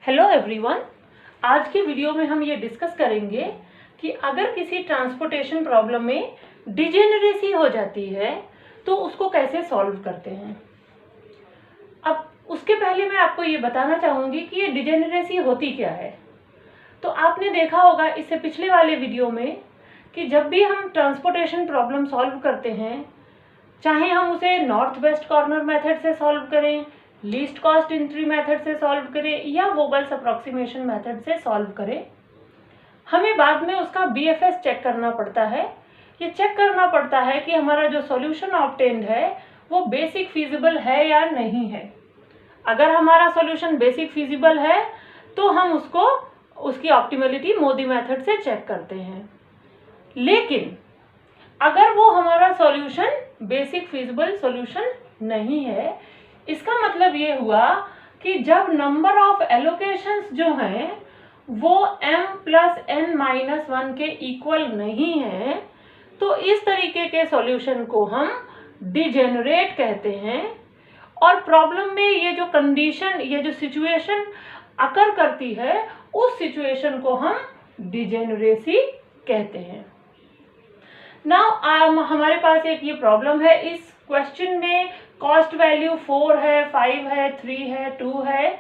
Hello everyone, आज की video में हम ये डिस्कस करेंगे कि अगर किसी ट्रांसपोर्टेशन प्रॉब्लम में डिजेनरेसी हो जाती है तो उसको कैसे सॉल्व करते हैं। अब उसके पहले मैं आपको ये बताना चाहूँगी कि ये डिजेनरेसी होती क्या है। तो आपने देखा होगा इससे पिछले वाले वीडियो में कि जब भी हम ट्रांसपोर्टेशन प्रॉब्लम सॉल्व करते हैं, चाहे हम उसे नॉर्थ वेस्ट कॉर्नर मेथड से सॉल्व करें, लीस्ट कॉस्ट एंट्री मेथड से सॉल्व करें या वोगल्स अप्रॉक्सीमेशन मेथड से सॉल्व करें, हमें बाद में उसका बीएफएस चेक करना पड़ता है। ये चेक करना पड़ता है कि हमारा जो सॉल्यूशन ऑब्टेन्ड है वो बेसिक फीजिबल है या नहीं है। अगर हमारा सॉल्यूशन बेसिक फीजिबल है तो हम उसकी ऑप्टिमलिटी मोदी मेथड से चेक करते हैं। लेकिन अगर वो हमारा सॉल्यूशन बेसिक फीजिबल सॉल्यूशन नहीं है, इसका मतलब ये हुआ कि जब नंबर ऑफ एलोकेशंस जो हैं वो m+n-1 के इक्वल नहीं है, तो इस तरीके के सॉल्यूशन को हम डिजेनरेट कहते हैं। और प्रॉब्लम में ये जो कंडीशन, ये जो सिचुएशन अकर करती है, उस सिचुएशन को हम डिजेनरेसी कहते हैं। नाउ हमारे पास एक ये प्रॉब्लम है। इस क्वेश्चन में कॉस्ट वैल्यू 4 है, 5 है, 3 है, 2 है,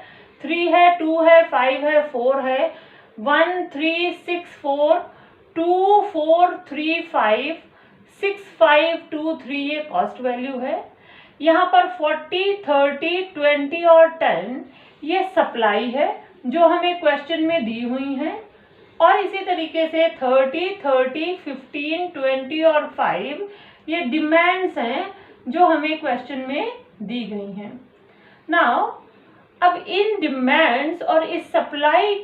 3 है, 2 है, 5 है, 4 है, 1 3 6 4 2 4 3 5 6 5 2 3 ये कॉस्ट वैल्यू है। यहाँ पर 40 30 20 और 10 ये सप्लाई है जो हमें क्वेश्चन में दी हुई है। और इसी तरीके से 30 30 15 20 और 5 ये डिमांड्स हैं जो हमें क्वेश्चन में दी गई हैं। नाउ अब इन डिमांड्स और इस सप्लाई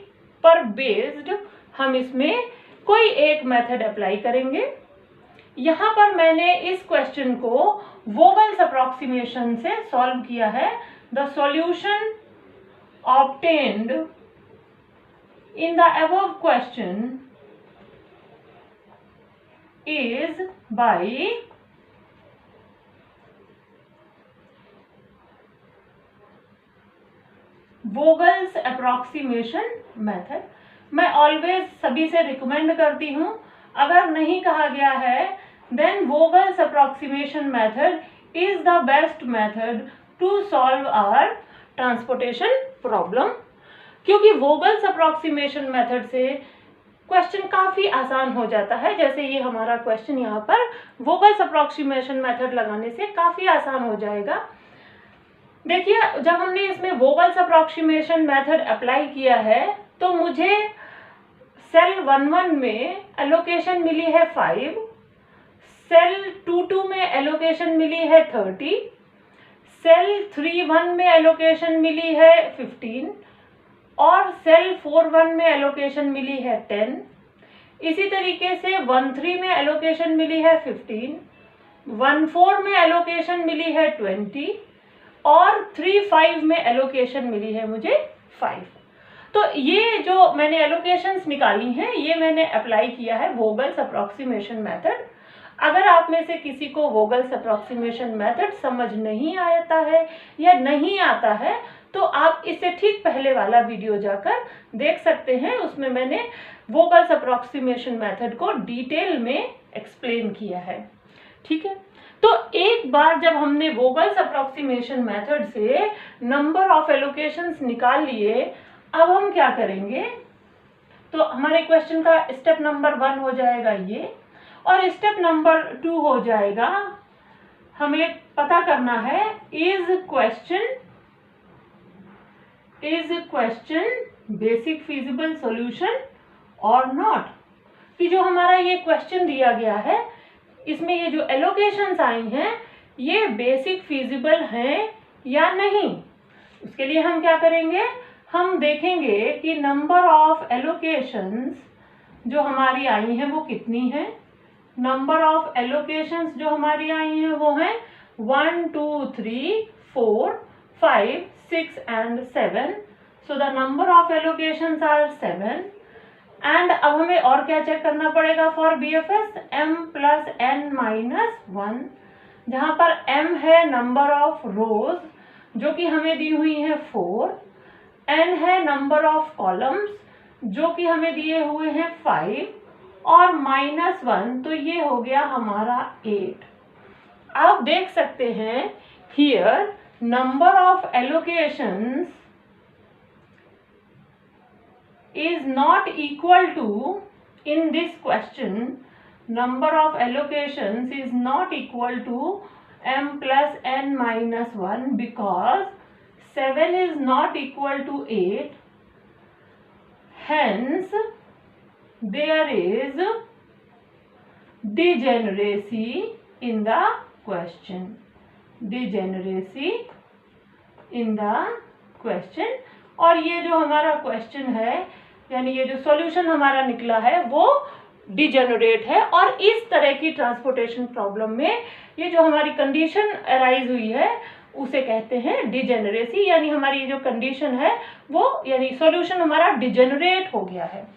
पर बेस्ड हम इसमें कोई एक मेथड अप्लाई करेंगे। यहाँ पर मैंने इस क्वेश्चन को वोगल्स अप्रॉक्सीमेशन से सॉल्व किया है। The solution obtained in the above question is by Vogel's approximation method. मैं ऑलवेज सभी से रिकमेंड करती हूँ, अगर नहीं कहा गया है then Vogel's approximation method is the best method to solve our transportation problem, क्योंकि वोगल्स अप्रॉक्सीमेशन मेथड से क्वेश्चन काफ़ी आसान हो जाता है। जैसे ये हमारा क्वेश्चन यहाँ पर वोगल्स अप्रॉक्सीमेशन मेथड लगाने से काफ़ी आसान हो जाएगा। देखिए, जब हमने इसमें वोगल्स अप्रॉक्सीमेशन मेथड अप्लाई किया है तो मुझे सेल 1-1 में एलोकेशन मिली है 5, सेल 2-2 में एलोकेशन मिली है 30, सेल 3-1 में एलोकेशन मिली है 15 और सेल 4-1 में एलोकेशन मिली है 10। इसी तरीके से 1-3 में एलोकेशन मिली है 15, 1-4 में एलोकेशन मिली है 20 और 3-5 में एलोकेशन मिली है मुझे 5। तो ये जो मैंने एलोकेशंस निकाली हैं ये मैंने अप्लाई किया है वोगल्स अप्रॉक्सीमेशन मेथड। अगर आप में से किसी को वोगल्स अप्रॉक्सीमेशन मेथड समझ नहीं आता है या नहीं आता है तो आप इससे ठीक पहले वाला वीडियो जाकर देख सकते हैं, उसमें मैंने वोगल्स अप्रॉक्सीमेशन मेथड को डिटेल में एक्सप्लेन किया है। ठीक है, तो एक बार जब हमने वोगल्स अप्रॉक्सीमेशन मेथड से नंबर ऑफ एलोकेशंस निकाल लिए, अब हम क्या करेंगे, तो हमारे क्वेश्चन का स्टेप नंबर 1 हो जाएगा ये, और स्टेप नंबर 2 हो जाएगा हमें पता करना है is question basic feasible solution और नॉट। कि जो हमारा ये क्वेश्चन दिया गया है इसमें ये जो एलोकेशंस आई हैं ये बेसिक फीजिबल हैं या नहीं। उसके लिए हम क्या करेंगे, हम देखेंगे कि नंबर ऑफ एलोकेशंस जो हमारी आई हैं वो कितनी है। नंबर ऑफ एलोकेशंस जो हमारी आई हैं वो हैं 1 2 3 4 5 6 and 7। So the number of allocations are 7 and अब हमें और क्या चेक करना पड़ेगा फॉर BFS, m+n-1, जहाँ पर m है नंबर ऑफ रोज जो कि हमें दी हुई है 4, n है नंबर ऑफ कॉलम्स जो कि हमें दिए हुए हैं 5 और -1, तो ये हो गया हमारा 8। आप देख सकते हैं here number of allocations is not equal to, in this question, number of allocations is not equal to m plus n minus 1 because 7 is not equal to 8. Hence, there is degeneracy in the question. Degeneracy in the question. और ये जो हमारा question है, यानी ये जो solution हमारा निकला है वो डिजेनरेट है। और इस तरह की ट्रांसपोर्टेशन प्रॉब्लम में ये जो हमारी कंडीशन अराइज हुई है उसे कहते हैं डिजेनरेसी, यानी हमारी ये जो कंडीशन है वो, यानी सॉल्यूशन हमारा डिजेनरेट हो गया है।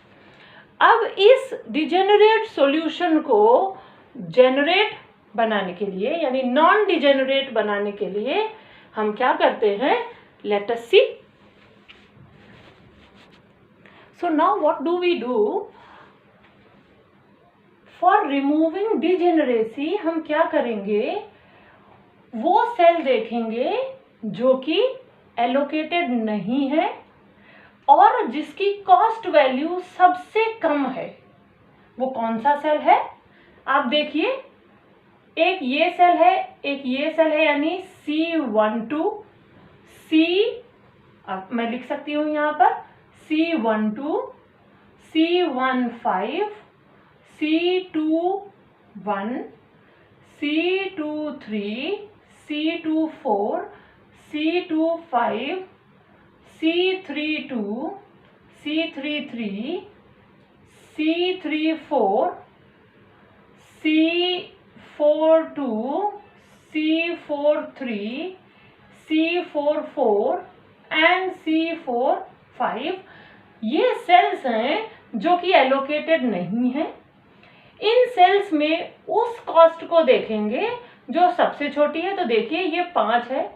अब इस डिजेनरेट सॉल्यूशन को जेनरेट बनाने के लिए, यानी नॉन डिजेनरेट बनाने के लिए हम क्या करते हैं, let us see. So now what do we do? For removing degeneracy हम क्या करेंगे, वो सेल देखेंगे जो कि एलोकेटेड नहीं है और जिसकी कॉस्ट वैल्यू सबसे कम है। वो कौन सा सेल है, आप देखिए, एक ये सेल है, एक ये सेल है, यानी C12, मैं लिख सकती हूँ यहाँ पर C12, C15, C21, C23, C24, C25, C32, C33, C34, C42, C43, C44 and C45, ये सेल्स हैं जो कि एलोकेटेड नहीं है। इन सेल्स में उस कॉस्ट को देखेंगे जो सबसे छोटी है। तो देखिए ये 5 है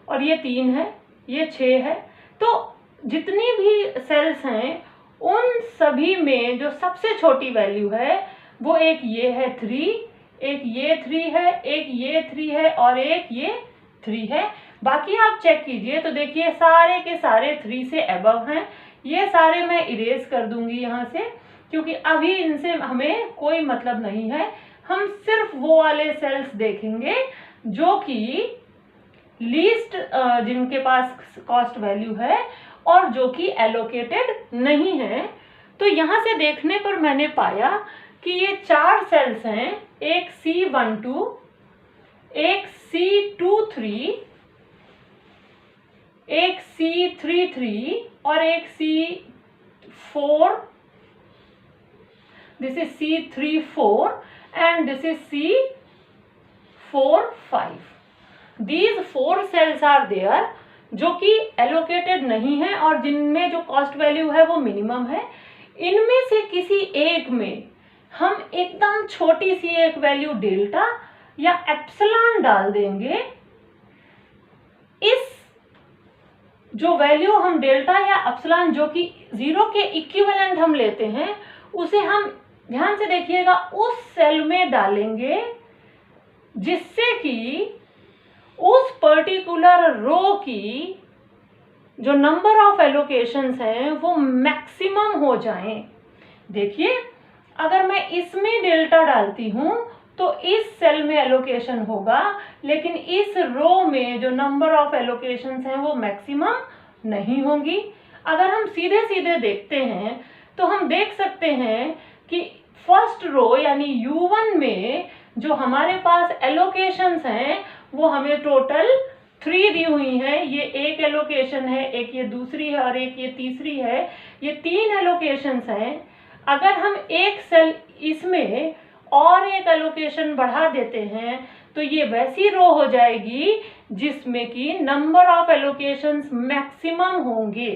और ये 3 है, ये 6 है। तो जितनी भी सेल्स हैं उन सभी में जो सबसे छोटी वैल्यू है वो एक ये है 3, एक ये 3 है, एक ये 3 है और एक ये 3 है। बाकी आप चेक कीजिए तो देखिए सारे के सारे 3 से अबव हैं। ये सारे मैं इरेज कर दूंगी यहाँ से, क्योंकि अभी इनसे हमें कोई मतलब नहीं है। हम सिर्फ वो वाले सेल्स देखेंगे जो कि लीस्ट, जिनके पास कॉस्ट वैल्यू है और जो कि एलोकेटेड नहीं है। तो यहाँ से देखने पर मैंने पाया कि ये 4 सेल्स हैं, एक C12, एक C23, एक C33 और एक C4, this is C34 and this is C45. These 4 cells are there जो कि एलोकेटेड नहीं है और जिनमें जो कॉस्ट वैल्यू है वो मिनिमम है। इनमें से किसी एक में हम एकदम छोटी सी एक वैल्यू डेल्टा या एप्सिलॉन डाल देंगे। इस जो वैल्यू हम डेल्टा या एप्सिलॉन जो कि 0 के इक्विवेलेंट हम लेते हैं, उसे हम ध्यान से देखिएगा उस सेल में डालेंगे जिससे कि उस पर्टिकुलर रो की जो नंबर ऑफ एलोकेशंस हैं वो मैक्सिमम हो जाएं। देखिए अगर मैं इसमें डेल्टा डालती हूँ तो इस सेल में एलोकेशन होगा, लेकिन इस रो में जो नंबर ऑफ एलोकेशंस हैं वो मैक्सिमम नहीं होंगी। अगर हम सीधे सीधे देखते हैं तो हम देख सकते हैं कि फर्स्ट रो यानी U1 में जो हमारे पास एलोकेशंस हैं वो हमें टोटल 3 दी हुई हैं। ये एक एलोकेशन है, एक ये दूसरी है और एक ये तीसरी है। ये 3 एलोकेशंस हैं। अगर हम एक सेल इसमें और एक एलोकेशन बढ़ा देते हैं तो ये वैसी रो हो जाएगी जिसमें कि नंबर ऑफ एलोकेशंस मैक्सिमम होंगे।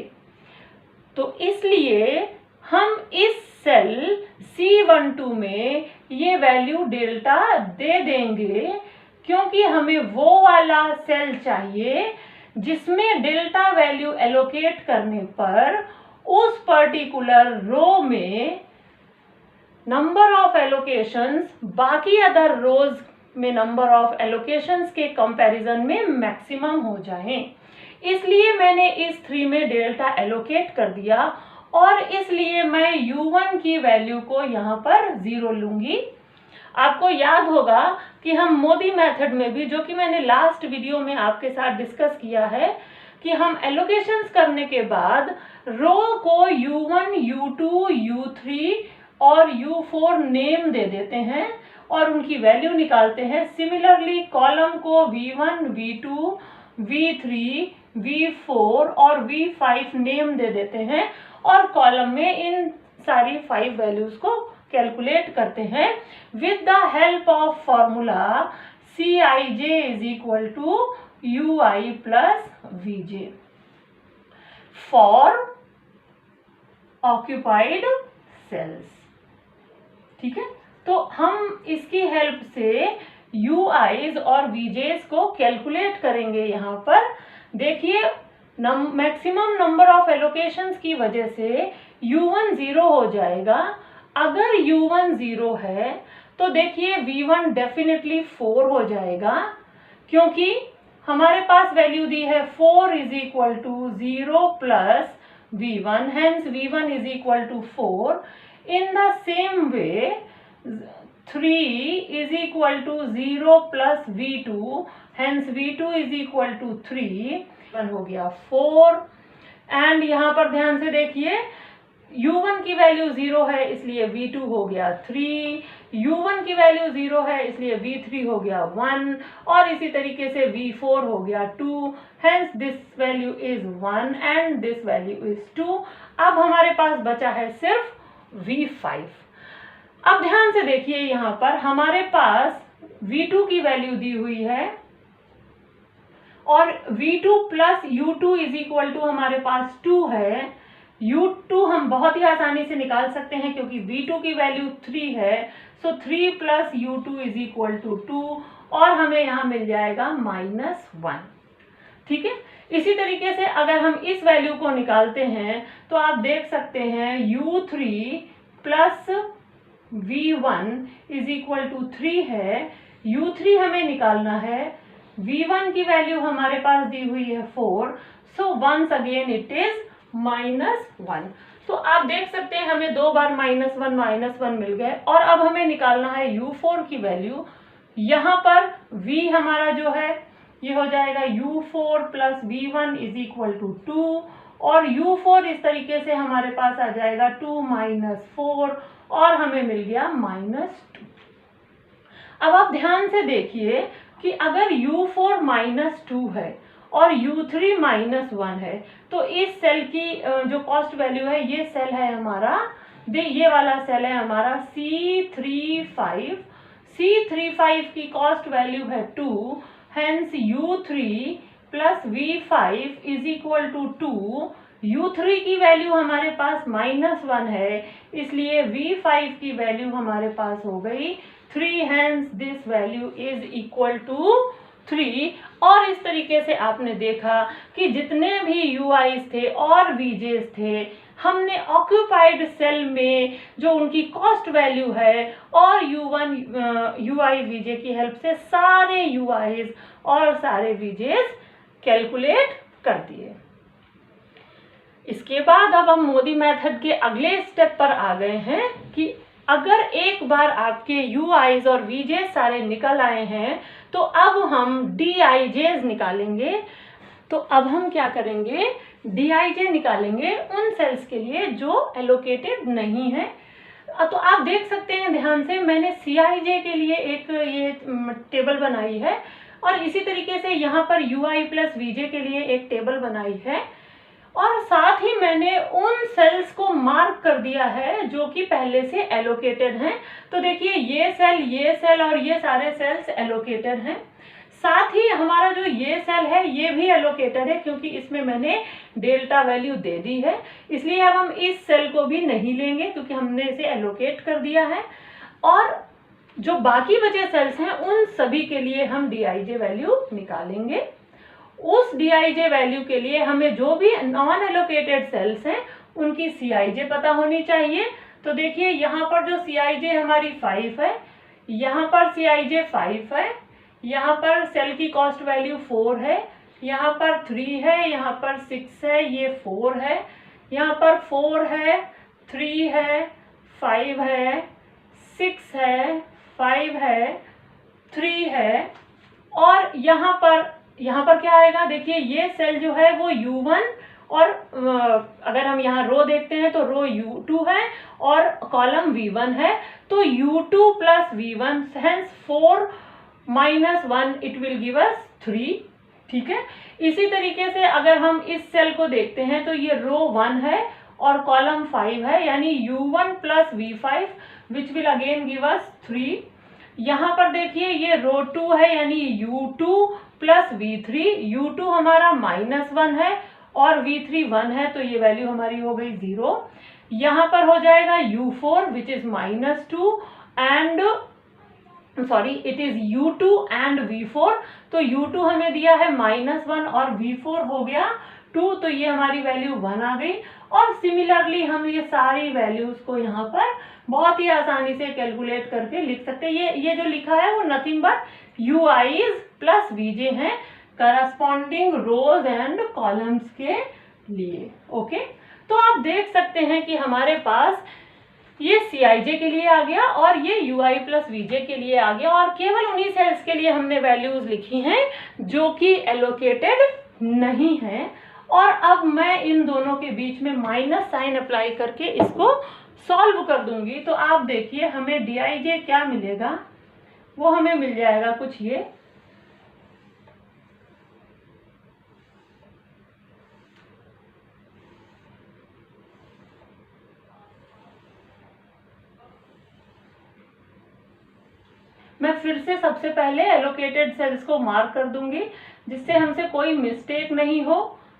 तो इसलिए हम इस सेल C12 में ये वैल्यू डेल्टा दे देंगे, क्योंकि हमें वो वाला सेल चाहिए जिसमें डेल्टा वैल्यू एलोकेट करने पर उस पर्टिकुलर रो में नंबर ऑफ एलोकेशंस बाकी अदर रोज में नंबर ऑफ एलोकेशंस के कंपैरिजन में मैक्सिमम हो जाएं। इसलिए मैंने इस 3 में डेल्टा एलोकेट कर दिया और इसलिए मैं U1 की वैल्यू को यहाँ पर 0 लूंगी। आपको याद होगा कि हम मोदी मेथड में भी, जो कि मैंने लास्ट वीडियो में आपके साथ डिस्कस किया है, कि हम एलोकेशंस करने के बाद रो को U1, U2, U3 और U4 नेम दे देते हैं और उनकी वैल्यू निकालते हैं। सिमिलरली कॉलम को V1, V2, V3, V4 और V5 नेम दे देते हैं और कॉलम में इन सारी 5 वैल्यूज को कैलकुलेट करते हैं with the help of formula Cij is equal to Ui plus Vj for occupied cells. ठीक है, तो हम इसकी हेल्प से Ui's और Vj's को कैलकुलेट करेंगे। यहाँ पर देखिए, मैक्सिमम नंबर ऑफ एलोकेशंस की वजह से U1 0 हो जाएगा। अगर U1 0 है तो देखिए V1 डेफिनेटली 4 हो जाएगा, क्योंकि हमारे पास वैल्यू दी है 4 is equal to 0 plus V1, hence V1 is equal to 4. In the same way, 3 is equal to 0 plus V2, hence V2 is equal to 3. 1 हो गया 4 एंड यहाँ पर ध्यान से देखिए, U1 की वैल्यू 0 है इसलिए V2 हो गया 3, U1 की वैल्यू 0 है इसलिए V3 हो गया 1 और इसी तरीके से V4 हो गया 2, hence this value is 1 and this value is 2। अब हमारे पास बचा है सिर्फ V5। अब ध्यान से देखिए, यहाँ पर हमारे पास V2 की वैल्यू दी हुई है और V2 plus U2 is equal to हमारे पास 2 है। U2 हम बहुत ही आसानी से निकाल सकते हैं क्योंकि V2 की वैल्यू 3 है, so 3 plus U2 is equal to 2 और हमें यहाँ मिल जाएगा -1। ठीक है, इसी तरीके से अगर हम इस वैल्यू को निकालते हैं तो आप देख सकते हैं U3 plus V1 is equal to 3 है। U3 हमें निकालना है, V1 की वैल्यू हमारे पास दी हुई है 4, so once again it is -1। तो आप देख सकते हैं हमें 2 बार -1 मिल गए और अब हमें निकालना है U4 की वैल्यू। यहाँ पर V हमारा जो है ये हो जाएगा U4 plus V1 is equal to 2 और U4 इस तरीके से हमारे पास आ जाएगा 2 - 4 और हमें मिल गया -2। अब आप ध्यान से देखिए कि अगर U4 -2 है और U3 -1 है तो इस सेल की जो कॉस्ट वैल्यू है, ये सेल है हमारा, ये वाला सेल है हमारा C35। C35 की कॉस्ट वैल्यू है 2, hence U3 plus V5 is equal to 2। U3 की वैल्यू हमारे पास -1 है इसलिए V5 की वैल्यू हमारे पास हो गई 3, hence this value is equal to 3। और इस तरीके से आपने देखा कि जितने भी UIs थे और VJs थे, हमने ऑक्यूपाइड सेल में जो उनकी कॉस्ट वैल्यू है और U1 UI VJ की हेल्प से सारे UIs और सारे VJs कैलकुलेट कर दिए। इसके बाद अब हम मोदी मेथड के अगले स्टेप पर आ गए हैं कि अगर एक बार आपके UIs और VJs सारे निकल आए हैं तो अब हम DIJs निकालेंगे। तो अब हम क्या करेंगे, DIJ निकालेंगे उन सेल्स के लिए जो एलोकेटेड नहीं है। तो आप देख सकते हैं ध्यान से, मैंने CIJ के लिए एक ये टेबल बनाई है और इसी तरीके से यहाँ पर UI प्लस VJ के लिए एक टेबल बनाई है और साथ ही मैंने उन सेल्स को मार्क कर दिया है जो कि पहले से एलोकेटेड हैं। तो देखिए ये सेल और ये सारे सेल्स एलोकेटेड हैं। साथ ही हमारा जो ये सेल है ये भी एलोकेटेड है क्योंकि इसमें मैंने डेल्टा वैल्यू दे दी है, इसलिए अब हम इस सेल को भी नहीं लेंगे क्योंकि हमने इसे एलोकेट कर दिया है। और जो बाकी बचे सेल्स हैं उन सभी के लिए हम DIJ वैल्यू निकालेंगे उस dij वैल्यू के लिए हमें जो भी नॉन एलोकेटेड सेल्स हैं उनकी Cij पता होनी चाहिए। तो देखिए यहाँ पर जो Cij हमारी 5 है, यहाँ पर Cij 5 है, यहाँ पर सेल की कॉस्ट वैल्यू 4 है, यहाँ पर 3 है, यहाँ पर 6 है, ये 4 है, यहाँ पर 4 है, 3 है, 5 है, 6 है, 5 है, 3 है, और यहाँ पर क्या आएगा, देखिए ये सेल जो है वो U1 और अगर हम यहाँ रो देखते हैं तो रो U2 है और कॉलम V1 है, तो U2 plus V1 hence 4 minus 1 it will give us 3। ठीक है, इसी तरीके से अगर हम इस सेल को देखते हैं तो ये रो 1 है और कॉलम 5 है, यानी U1 plus V5 which will again give us 3। यहाँ पर देखिए ये रो 2 है, यानी U2 प्लस V3, U2 हमारा -1 है और V3 1 है, तो ये वैल्यू हमारी हो गई 0। यहाँ पर हो जाएगा U4 which is -2 and sorry it is U2 and V4, तो U2 हमें दिया है -1 और V4 हो गया 2, तो ये हमारी वैल्यू 1 आ गई। और सिमिलरली हम ये सारी वैल्यूज को यहाँ पर बहुत ही आसानी से कैलकुलेट करके लिख सकते हैं। ये जो लिखा है वो nothing but UIs plus VJ हैं करस्पॉन्डिंग रोज एंड कॉलम्स के लिए। ओके, तो आप देख सकते हैं कि हमारे पास ये Cij के लिए आ गया और ये Ui प्लस Vj के लिए आ गया, और केवल उन्हीं सेल्स के लिए हमने वैल्यूज लिखी हैं जो कि एलोकेटेड नहीं है। और अब मैं इन दोनों के बीच में माइनस साइन अप्लाई करके इसको सॉल्व कर दूंगी। तो आप देखिए हमें Dij क्या मिलेगा, वो हमें मिल जाएगा कुछ ये। मैं फिर से सबसे पहले एलोकेटेड सेल्स को मार्क कर दूंगी जिससे हमसे कोई मिस्टेक नहीं हो,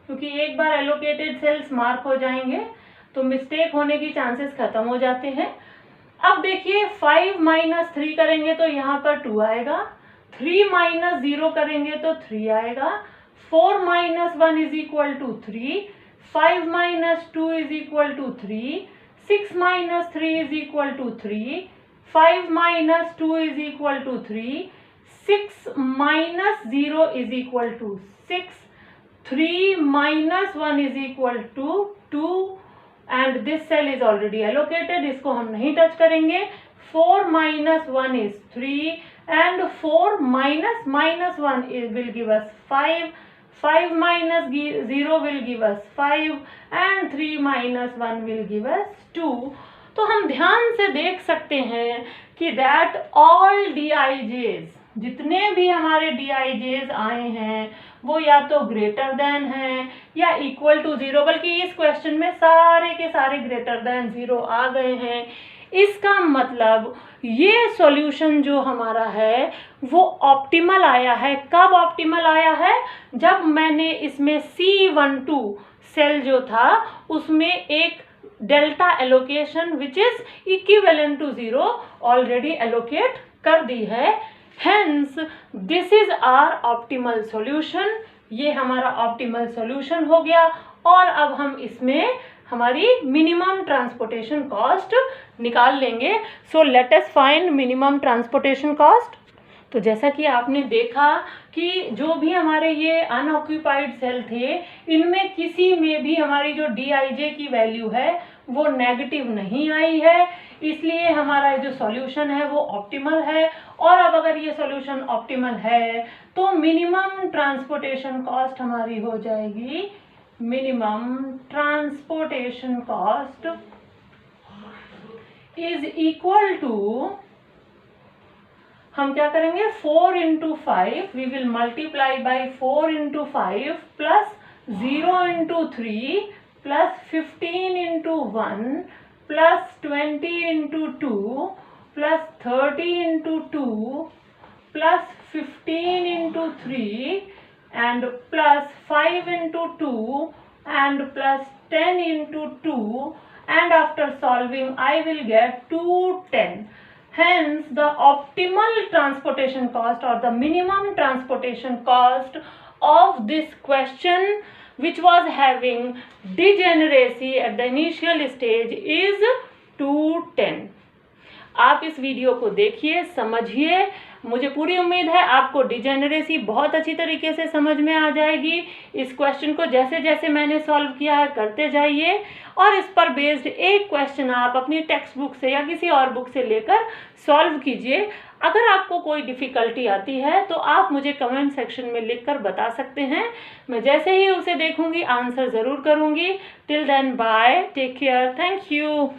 क्योंकि एक बार एलोकेटेड सेल्स मार्क हो जाएंगे तो मिस्टेक होने की चांसेस खत्म हो जाते हैं। अब देखिए 5 माइनस 3 करेंगे तो यहाँ पर 2 आएगा, 3 माइनस 0 करेंगे तो 3 आएगा, 4 minus 1 is equal to 3, 5 minus 2 is equal to 3, 6 minus 3 is equal to 3, 5 minus 2 is equal to 3, 6 minus 0 is equal to 6, 3 minus 1 is equal to 2 and this cell is already allocated, इसको हम नहीं touch करेंगे। 4 minus 1 is 3 and 4 minus -1 will give us 5, 5 minus 0 will give us 5 and 3 minus 1 will give us 2। तो हम ध्यान से देख सकते हैं कि दैट ऑल DIJs, जितने भी हमारे DIJs आए हैं वो या तो ग्रेटर देन हैं या इक्वल टू 0, बल्कि इस क्वेश्चन में सारे के सारे ग्रेटर देन 0 आ गए हैं। इसका मतलब ये सॉल्यूशन जो हमारा है वो ऑप्टिमल आया है। कब ऑप्टिमल आया है? जब मैंने इसमें C12 सेल जो था उसमें एक delta allocation which is equivalent to 0 already allocate कर दी है। Hence this is our optimal solution. ये हमारा ऑप्टिमल सॉल्यूशन हो गया और अब हम इसमें हमारी मिनिमम ट्रांसपोर्टेशन कॉस्ट निकाल लेंगे। So let us find minimum transportation cost. तो जैसा कि आपने देखा कि जो भी हमारे ये अनऑक्यूपाइड सेल थे इनमें किसी में भी हमारी जो Dij की वैल्यू है वो नेगेटिव नहीं आई है, इसलिए हमारा जो सॉल्यूशन है वो ऑप्टिमल है। और अब अगर ये सॉल्यूशन ऑप्टिमल है तो मिनिमम ट्रांसपोर्टेशन कॉस्ट हमारी हो जाएगी, minimum transportation cost is equal to, हम क्या करेंगे 4 into 5 we will multiply by 4 into 5 plus 0 into 3 plus 15 into 1 plus 20 into 2 plus 30 into 2 plus 15 into 3 and plus 5 into 2 and plus 10 into 2 and after solving I will get 210. Hence, the optimal transportation cost or the minimum transportation cost of this question which was having degeneracy at the initial stage is 210. आप इस video को देखिए, समझिए, मुझे पूरी उम्मीद है आपको डिजेनरेसी बहुत अच्छी तरीके से समझ में आ जाएगी। इस क्वेश्चन को जैसे जैसे मैंने सॉल्व किया है करते जाइए और इस पर बेस्ड एक क्वेश्चन आप अपनी टेक्स्ट बुक से या किसी और बुक से लेकर सॉल्व कीजिए। अगर आपको कोई डिफ़िकल्टी आती है तो आप मुझे कमेंट सेक्शन में लिखकर बता सकते हैं। मैं जैसे ही उसे देखूंगी आंसर ज़रूर करूंगी। Till then bye, take care, thank you.